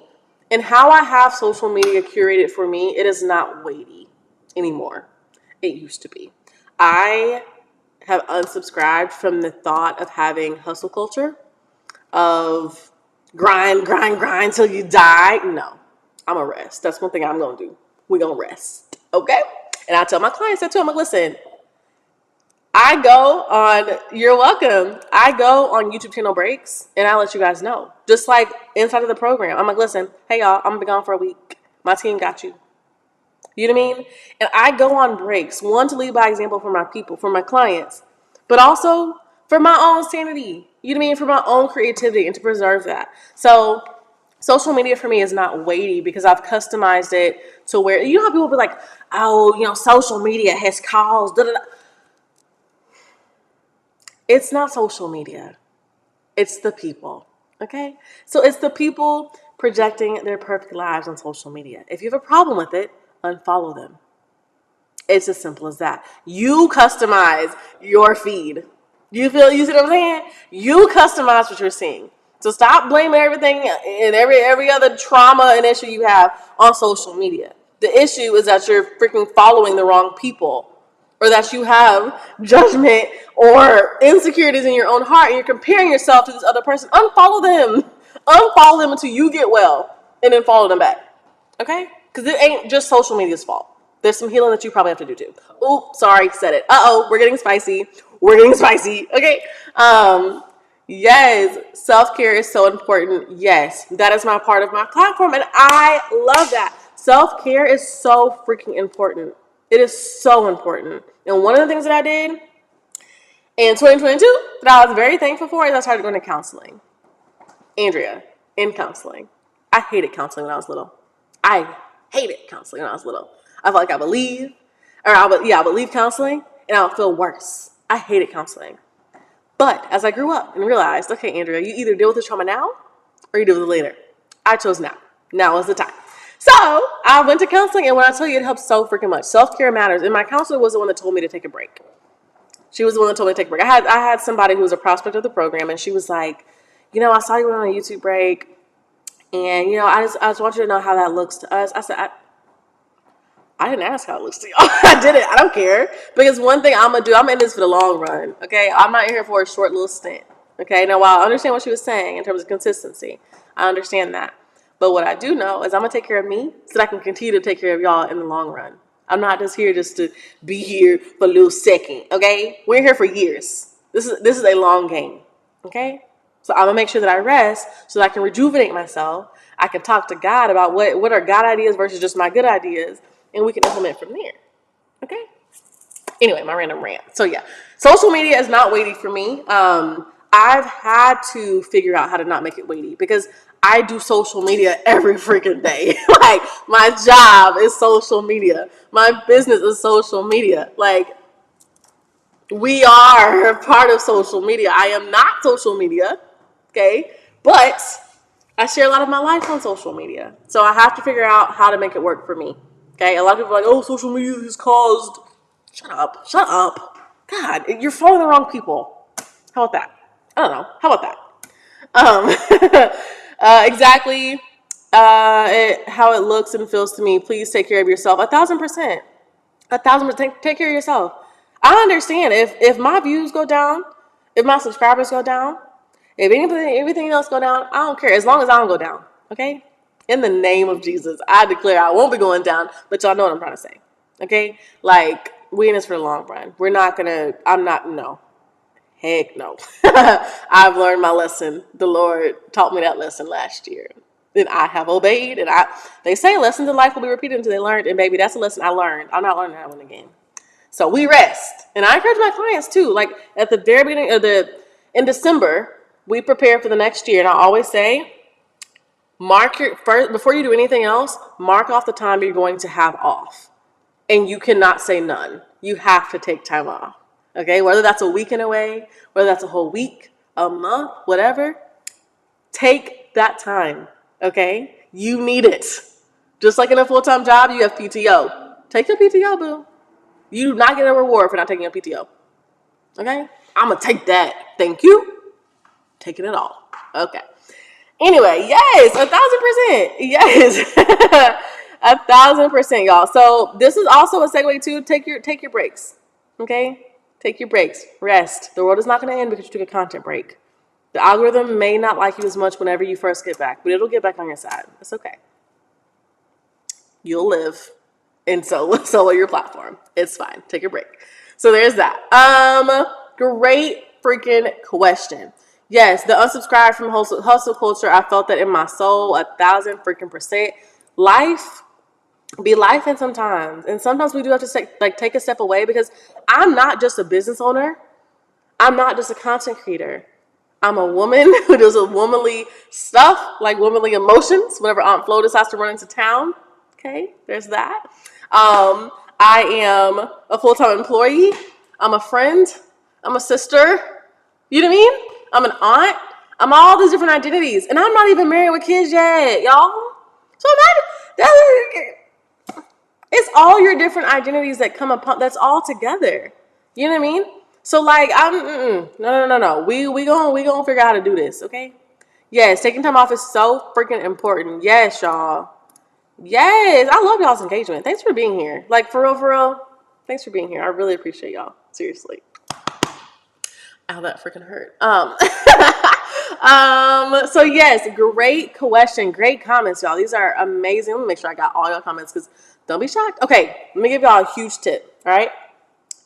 and how I have social media curated for me, it is not weighty anymore. It used to be. I have unsubscribed from the thought of having hustle culture, of grind till you die. No, I'm a rest. That's one thing I'm gonna do. We're gonna rest, okay? And I tell my clients that too. I'm like, listen, you're welcome. I go on YouTube channel breaks and I let you guys know. Just like inside of the program. I'm like, listen, hey y'all, I'm gonna be gone for a week. My team got you. You know what I mean? And I go on breaks, one, to lead by example for my people, for my clients, but also for my own sanity. You know what I mean? For my own creativity and to preserve that. So social media for me is not weighty because I've customized it to where, you know how people be like, oh, social media has caused da da da. It's not social media. It's the people. Okay? So it's the people projecting their perfect lives on social media. If you have a problem with it, unfollow them. It's as simple as that. You customize your feed. You see what I'm saying? You customize what you're seeing. So stop blaming everything and every other trauma and issue you have on social media. The issue is that you're freaking following the wrong people, or that you have judgment or insecurities in your own heart and you're comparing yourself to this other person. Unfollow them. Unfollow them until you get well and then follow them back. Okay? Because it ain't just social media's fault. There's some healing that you probably have to do too. Oh, sorry, said it. We're getting spicy. We're getting spicy. Okay. Yes, self-care is so important. Yes, that is my part of my platform, and I love that. Self-care is so freaking important. It is so important. And one of the things that I did in 2022 that I was very thankful for is I started going to counseling. Andrea, in counseling. I hated counseling when I was little. I hated counseling when I was little. I felt like I would leave counseling and I would feel worse. I hated counseling. But as I grew up and realized, okay, Andrea, you either deal with the trauma now or you deal with it later. I chose now. Now is the time. So I went to counseling, and when I tell you, it helps so freaking much. Self-care matters. And my counselor was the one that told me to take a break. She was the one that told me to take a break. I had somebody who was a prospect of the program, and she was like, I saw you on a YouTube break, and I just want you to know how that looks to us. I said, I didn't ask how it looks to y'all. I did it. I don't care. Because one thing I'm going to do, I'm in this for the long run. Okay. I'm not here for a short little stint. Okay. Now, while I understand what she was saying in terms of consistency, I understand that. But what I do know is I'm going to take care of me so that I can continue to take care of y'all in the long run. I'm not just here just to be here for a little second. Okay. We're here for years. This is a long game. Okay. So I'm going to make sure that I rest so that I can rejuvenate myself. I can talk to God about what are God ideas versus just my good ideas. And we can implement from there. Okay? Anyway, my random rant. So yeah, social media is not weighty for me. I've had to figure out how to not make it weighty because I do social media every freaking day. Like, my job is social media. My business is social media. Like, we are part of social media. I am not social media. Okay? But I share a lot of my life on social media. So I have to figure out how to make it work for me. Okay? A lot of people are like, oh, social media has caused... Shut up. Shut up. God, you're following the wrong people. How about that? I don't know. How about that? Exactly. How it looks and feels to me. Please take care of yourself. 1,000%. 1,000%. Take care of yourself. I understand if my views go down, if my subscribers go down, if everything else go down, I don't care as long as I don't go down. Okay. In the name of Jesus, I declare I won't be going down. But y'all know what I'm trying to say. Okay. Like we in this for the long run. We're not gonna. I'm not. No. Heck no. I've learned my lesson. The Lord taught me that lesson last year. And I have obeyed. And they say lessons in life will be repeated until they learned. And baby, that's a lesson I learned. I'm not learning that one again. So we rest. And I encourage my clients too. Like at the very beginning of in December, we prepare for the next year. And I always say, mark your first, before you do anything else, mark off the time you're going to have off. And you cannot say none. You have to take time off. Okay, whether that's a weekend away, whether that's a whole week, a month, whatever, take that time, okay? You need it. Just like in a full-time job, you have PTO. Take your PTO, boo. You do not get a reward for not taking your PTO, okay? I'm going to take that. Thank you. Taking it all. Okay. Anyway, yes, 1,000%. Yes. 1,000%, y'all. So this is also a segue to take your breaks, okay? Take your breaks. Rest. The world is not going to end because you took a content break. The algorithm may not like you as much whenever you first get back, but it'll get back on your side. It's okay. You'll live. And so will your platform. It's fine. Take your break. So there's that. Great freaking question. Yes, the unsubscribe from hustle culture. I felt that in my soul 1,000% Life be life in sometimes. And sometimes we do have to take a step away because I'm not just a business owner. I'm not just a content creator. I'm a woman who does a womanly stuff, like womanly emotions, whenever Aunt Flo decides to run into town. Okay, there's that. I am a full-time employee. I'm a friend. I'm a sister. You know what I mean? I'm an aunt. I'm all these different identities. And I'm not even married with kids yet, y'all. So it's all your different identities that come upon, that's all together. You know what I mean? So like, no. We gonna figure out how to do this, okay? Yes, taking time off is so freaking important. Yes, y'all. Yes, I love y'all's engagement. Thanks for being here. Like, for real. Thanks for being here. I really appreciate y'all. Seriously. Ow, that freaking hurt. So yes, great question. Great comments, y'all. These are amazing. Let me make sure I got all your comments because don't be shocked. Okay, let me give y'all a huge tip, all right?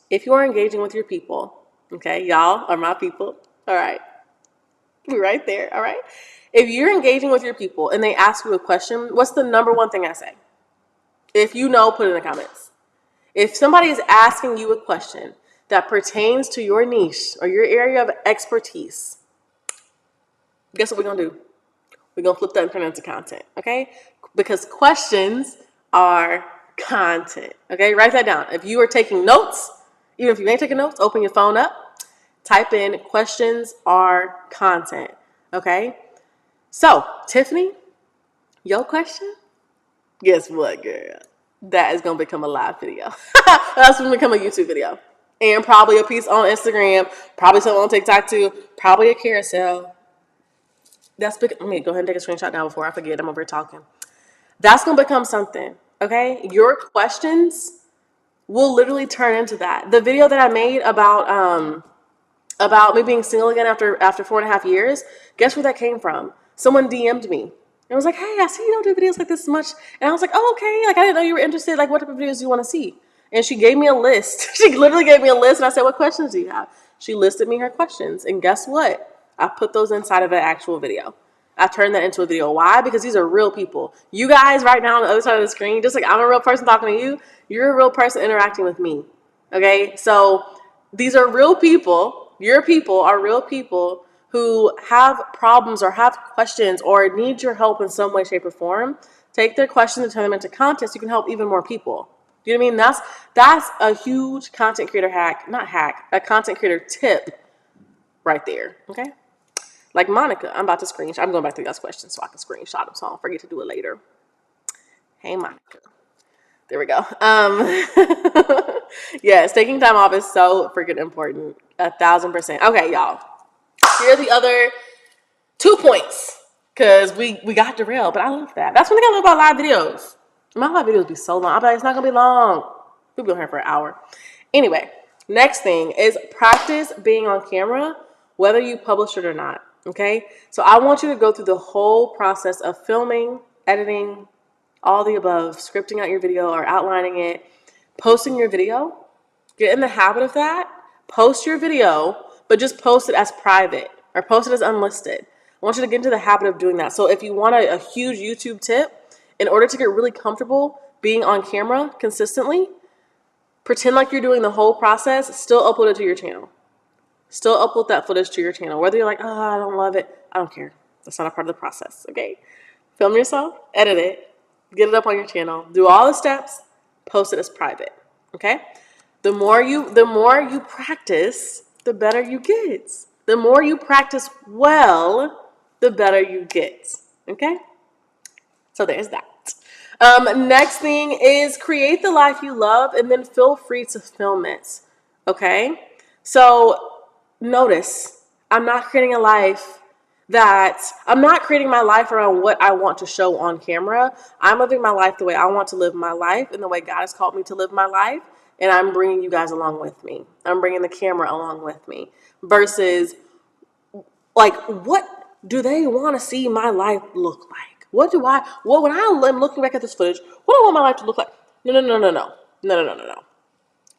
If you are engaging with your people, okay, y'all are my people, all right? We're right there, all right? If you're engaging with your people and they ask you a question, what's the number one thing I say? If you know, put it in the comments. If somebody is asking you a question that pertains to your niche or your area of expertise, guess what we're going to do? We're going to flip that and turn it into content, okay? Because questions are content, okay? Write that down. If you are taking notes, even if you ain't taking notes, open your phone up, type in questions are content, okay? So, Tiffany, your question? Guess what, girl? That is going to become a live video. That's going to become a YouTube video. And probably a piece on Instagram, probably something on TikTok too, probably a carousel. That's big. Let me go ahead and take a screenshot now before I forget. I'm over here talking. That's going to become something, okay? Your questions will literally turn into that. The video that I made about me being single again after 4.5 years, guess where that came from? Someone DM'd me. And was like, hey, I see you don't do videos like this much. And I was like, oh, okay. Like, I didn't know you were interested. Like, what type of videos do you want to see? And she gave me a list. She literally gave me a list. And I said, what questions do you have? She listed me her questions. And guess what? I put those inside of an actual video. I turned that into a video. Why? Because these are real people. You guys right now on the other side of the screen, just like I'm a real person talking to you, you're a real person interacting with me. Okay? So these are real people. Your people are real people who have problems or have questions or need your help in some way, shape, or form. Take their questions and turn them into content so you can help even more people. Do you know what I mean? That's a huge content creator a content creator tip right there. Okay? Like Monica, I'm about to screenshot. I'm going back to y'all's questions so I can screenshot them so I don't forget to do it later. Hey, Monica. There we go. Yes, taking time off is so freaking important. 1,000%. Okay, y'all. Here are the other 2 points because we got derailed. But I love that. That's one thing I love about live videos. My live videos be so long. I'm like, it's not gonna be long. We'll be on here for an hour. Anyway, next thing is practice being on camera, whether you publish it or not. Okay, so I want you to go through the whole process of filming, editing, all the above, scripting out your video or outlining it, posting your video. Get in the habit of that. Post your video, but just post it as private or post it as unlisted. I want you to get into the habit of doing that. So if you want a huge YouTube tip, in order to get really comfortable being on camera consistently, pretend like you're doing the whole process, still upload it to your channel. Still upload that footage to your channel. Whether you're like, oh, I don't love it, I don't care. That's not a part of the process, okay? Film yourself, edit it, get it up on your channel, do all the steps, post it as private, okay? The more you practice, the better you get. The more you practice well, the better you get, okay? So there's that. Next thing is create the life you love and then feel free to film it, okay? So notice, I'm not creating my life around what I want to show on camera. I'm living my life the way I want to live my life and the way God has called me to live my life. And I'm bringing you guys along with me. I'm bringing the camera along with me versus like, what do they want to see my life look like? When I'm looking back at this footage, what do I want my life to look like? No.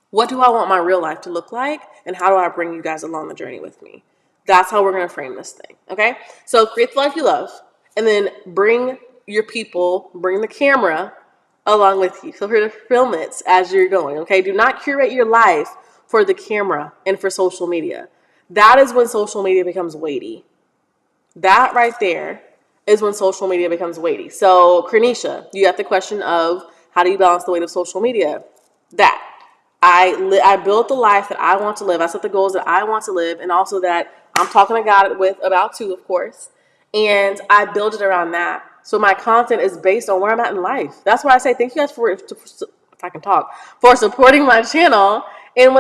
What do I want my real life to look like? And how do I bring you guys along the journey with me? That's how we're going to frame this thing, okay? So create the life you love, and then bring your people, bring the camera along with you. So here to film it as you're going, okay? Do not curate your life for the camera and for social media. That is when social media becomes weighty. That right there is when social media becomes weighty. So, Kernisha, you got the question of how do you balance the weight of social media? That. I built the life that I want to live. I set the goals that I want to live, and also that I'm talking to God about too, of course. And I build it around that. So my content is based on where I'm at in life. That's why I say thank you guys for, if I can talk, for supporting my channel and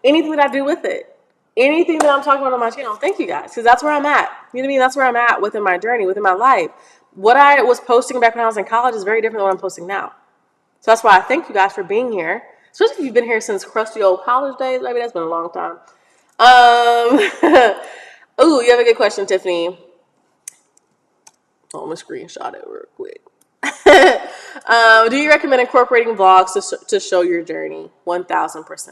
anything that I do with it. Anything that I'm talking about on my channel, thank you guys, because that's where I'm at. You know what I mean? That's where I'm at within my journey, within my life. What I was posting back when I was in college is very different than what I'm posting now. So that's why I thank you guys for being here. Especially if you've been here since crusty old college days. Maybe that's been a long time. Ooh, you have a good question, Tiffany. Oh, I'm going to screenshot it real quick. Do you recommend incorporating vlogs to show your journey? 1,000%.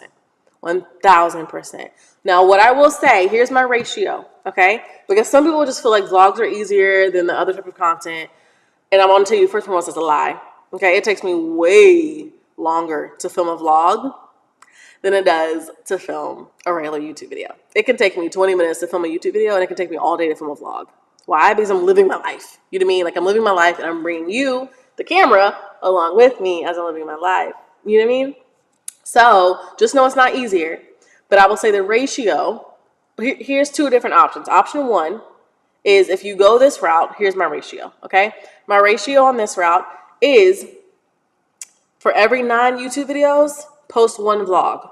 1,000%. Now, what I will say, here's my ratio, okay? Because some people just feel like vlogs are easier than the other type of content. And I'm going to tell you, first and foremost, it's a lie. Okay, it takes me way longer to film a vlog than it does to film a regular YouTube video. It can take me 20 minutes to film a YouTube video, and it can take me all day to film a vlog. Why? Because I'm living my life. You know what I mean? Like, I'm living my life, and I'm bringing you, the camera, along with me as I'm living my life. You know what I mean? So just know it's not easier. But I will say the ratio, here's two different options. Option one is if you go this route, here's my ratio, okay? My ratio on this route is for every 9 YouTube videos, post 1 vlog.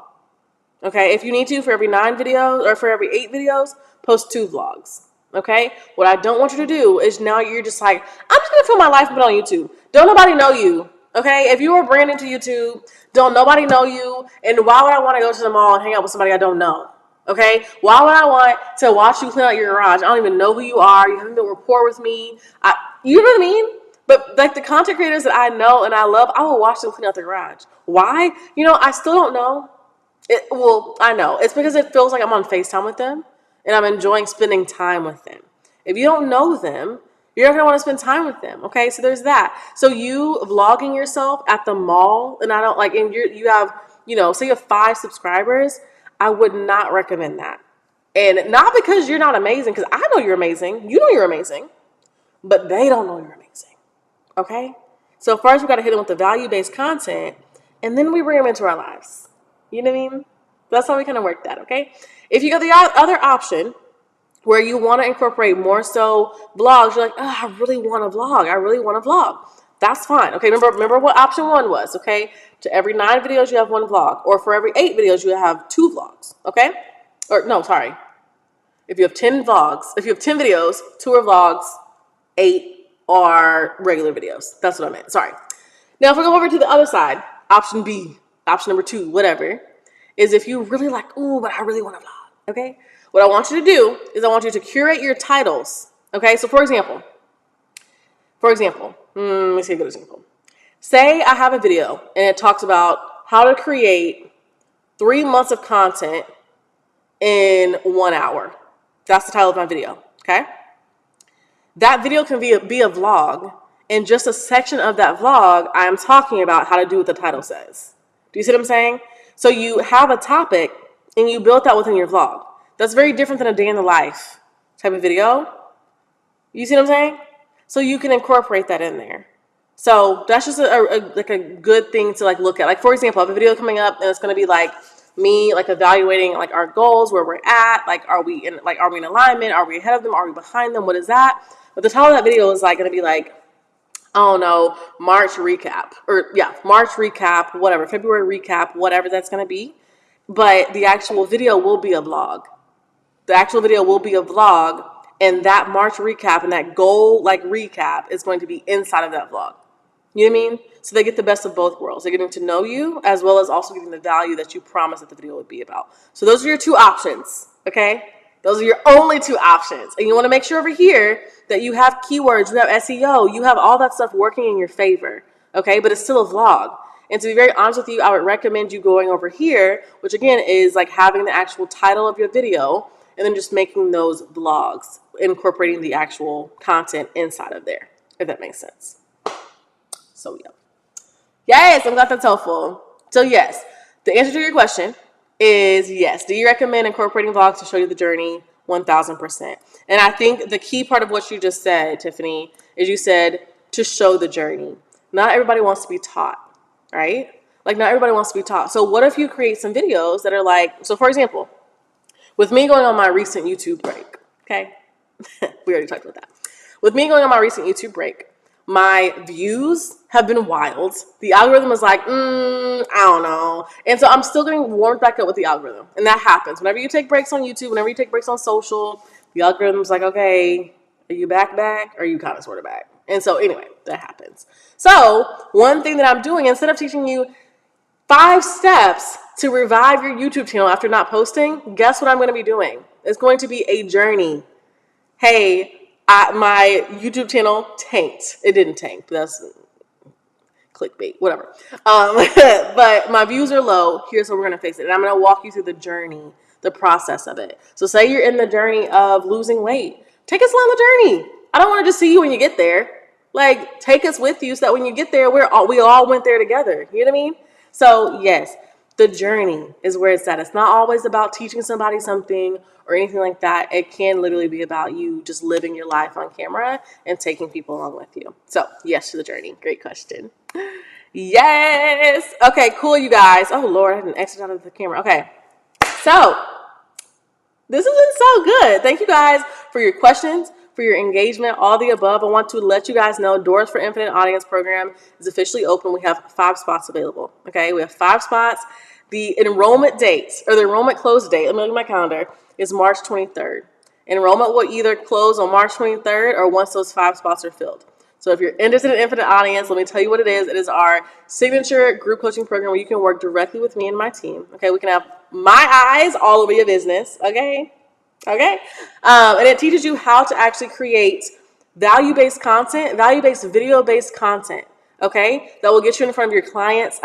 Okay, if you need to, for every 9 videos or for every 8 videos, post 2 vlogs. Okay, what I don't want you to do is now you're just like, I'm just gonna film my life and put it on YouTube. Don't nobody know you. Okay, if you are brand into YouTube, don't nobody know you. And why would I want to go to the mall and hang out with somebody I don't know? Okay, why would I want to watch you clean out your garage? I don't even know who you are. You haven't built rapport with me. You know what I mean? But like the content creators that I know and I love, I will watch them clean out their garage. Why? You know, I still don't know. Well, I know. It's because it feels like I'm on FaceTime with them and I'm enjoying spending time with them. If you don't know them, you're not going to want to spend time with them. Okay, so there's that. So you vlogging yourself at the mall, and I don't like, and you have, you know, say you have 5 subscribers, I would not recommend that. And not because you're not amazing, because I know you're amazing. You know you're amazing, but they don't know you're amazing. Okay? So first we got to hit them with the value-based content, and then we bring them into our lives. You know what I mean? That's how we kind of work that, okay? If you got the other option where you want to incorporate more so vlogs, you're like, oh, I really want to vlog. I really want to vlog. That's fine. Okay, remember what option 1 was, okay? To every 9 videos, you have 1 vlog. Or for every 8 videos, you have 2 vlogs, okay? Or, no, sorry. If you have 10 vlogs, if you have 10 videos, 2 are vlogs, 8 are regular videos. That's what I meant. Sorry. Now, if we go over to the other side, option B, option number 2, whatever, is if you really like, ooh, but I really want to vlog, okay? What I want you to do is I want you to curate your titles, okay? So, for example, let me see a good example. Say I have a video and it talks about how to create 3 months of content in 1 hour. That's the title of my video, okay? That video can be a vlog. In just a section of that vlog, I am talking about how to do what the title says. Do you see what I'm saying? So you have a topic and you build that within your vlog. That's very different than a day in the life type of video. You see what I'm saying? So you can incorporate that in there. So that's just a good thing to like look at. Like, for example, I have a video coming up and it's going to be like me like evaluating like our goals, where we're at, like are we in alignment, are we ahead of them, are we behind them, what is that? But the title of that video is like going to be like, I don't know, March recap, whatever, February recap, whatever that's going to be. But the actual video will be a vlog. And that March recap and that goal like recap is going to be inside of that vlog. You know what I mean? So they get the best of both worlds. They're getting to know you as well as also getting the value that you promised that the video would be about. So those are your 2 options, okay? Those are your only 2 options. And you want to make sure over here that you have keywords, you have SEO, you have all that stuff working in your favor, okay? But it's still a vlog. And to be very honest with you, I would recommend you going over here, which again is like having the actual title of your video and then just making those vlogs, incorporating the actual content inside of there, if that makes sense. So yeah. Yes, I'm glad that's helpful. So yes, the answer to your question is yes. Do you recommend incorporating vlogs to show you the journey? 1000%. And I think the key part of what you just said, Tiffany, is you said to show the journey. Not everybody wants to be taught, right? Like not everybody wants to be taught. So what if you create some videos that are like, so for example, with me going on my recent YouTube break, okay? We already talked about that. With me going on my recent YouTube break, my views have been wild. The algorithm is like, I don't know. And so I'm still getting warmed back up with the algorithm. And that happens. Whenever you take breaks on YouTube, whenever you take breaks on social, the algorithm's like, okay, are you back? Or are you kind of sort of back? And so anyway, that happens. So one thing that I'm doing, instead of teaching you 5 steps to revive your YouTube channel after not posting, guess what I'm going to be doing? It's going to be a journey. Hey, my YouTube channel tanked. It didn't tank. That's clickbait, whatever. But my views are low. Here's how we're going to fix it. And I'm going to walk you through the journey, the process of it. So say you're in the journey of losing weight. Take us along the journey. I don't want to just see you when you get there. Like, take us with you so that when you get there, we all went there together. You know what I mean? So yes, the journey is where it's at. It's not always about teaching somebody something or anything like that. It can literally be about you just living your life on camera and taking people along with you. So yes to the journey. Great question. Yes. Okay, cool, you guys. Oh Lord, I had an exit out of the camera. Okay. So this has been so good. Thank you guys for your questions, for your engagement, all the above. I want to let you guys know Doors for Infinite Audience program is officially open. We have 5 spots available. Okay, we have 5 spots. The enrollment date, or the enrollment close date, let me look at my calendar, is March 23rd. Enrollment will either close on March 23rd or once those 5 spots are filled. So if you're interested in Infinite Audience, let me tell you what it is. It is our signature group coaching program where you can work directly with me and my team. Okay, we can have my eyes all over your business. Okay. And it teaches you how to actually create value-based content, value-based video-based content. Okay, that will get you in front of your clients,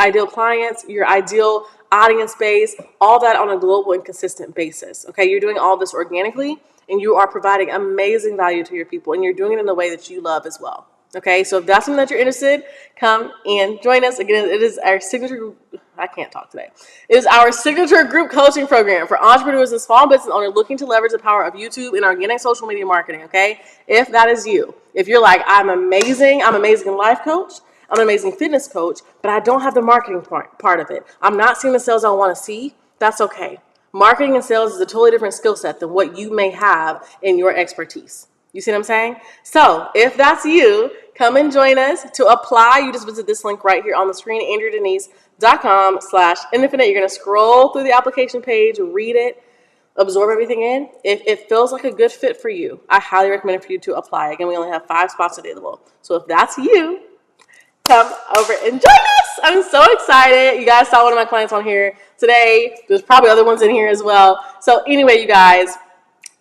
your ideal audience base, all that on a global and consistent basis. Okay, you're doing all this organically and you are providing amazing value to your people and you're doing it in a way that you love as well. Okay, so if that's something that you're interested, come and join us. Again, it is our signature, I can't talk today. It is our signature group coaching program for entrepreneurs and small business owners looking to leverage the power of YouTube and organic social media marketing, okay? If that is you, if you're like, I'm amazing life coach, I'm an amazing fitness coach, but I don't have the marketing part of it. I'm not seeing the sales I want to see. That's okay. Marketing and sales is a totally different skill set than what you may have in your expertise. You see what I'm saying? So if that's you, come and join us. To apply, you just visit this link right here on the screen, andreadenise.com/infinite. You're going to scroll through the application page, read it, absorb everything in. If it feels like a good fit for you, I highly recommend it for you to apply. Again, we only have 5 spots available. So if that's you, come over and join us. I'm so excited. You guys saw one of my clients on here today. There's probably other ones in here as well. So anyway, you guys,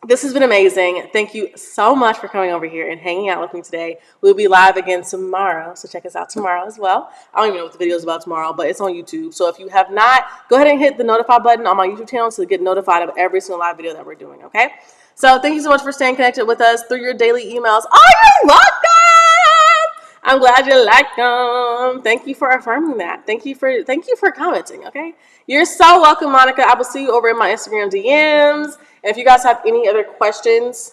this has been amazing. Thank you so much for coming over here and hanging out with me today. We'll be live again tomorrow, so check us out tomorrow as well. I don't even know what the video is about tomorrow, but it's on YouTube. So if you have not, go ahead and hit the notify button on my YouTube channel to get notified of every single live video that we're doing, okay? So thank you so much for staying connected with us through your daily emails. Oh, you're welcome! I'm glad you like them. Thank you for affirming that. Thank you for commenting, okay? You're so welcome, Monica. I will see you over in my Instagram DMs. And if you guys have any other questions,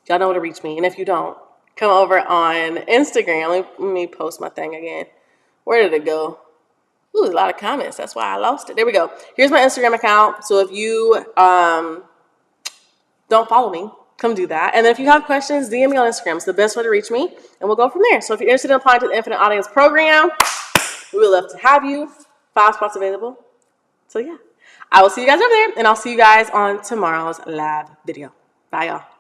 y'all know where to reach me. And if you don't, come over on Instagram. Let me post my thing again. Where did it go? Ooh, a lot of comments. That's why I lost it. There we go. Here's my Instagram account. So if you don't follow me, come do that. And then if you have questions, DM me on Instagram. It's the best way to reach me, and we'll go from there. So if you're interested in applying to the Infinite Audience Program, we would love to have you. 5 spots available. So yeah, I will see you guys over there, and I'll see you guys on tomorrow's live video. Bye, y'all.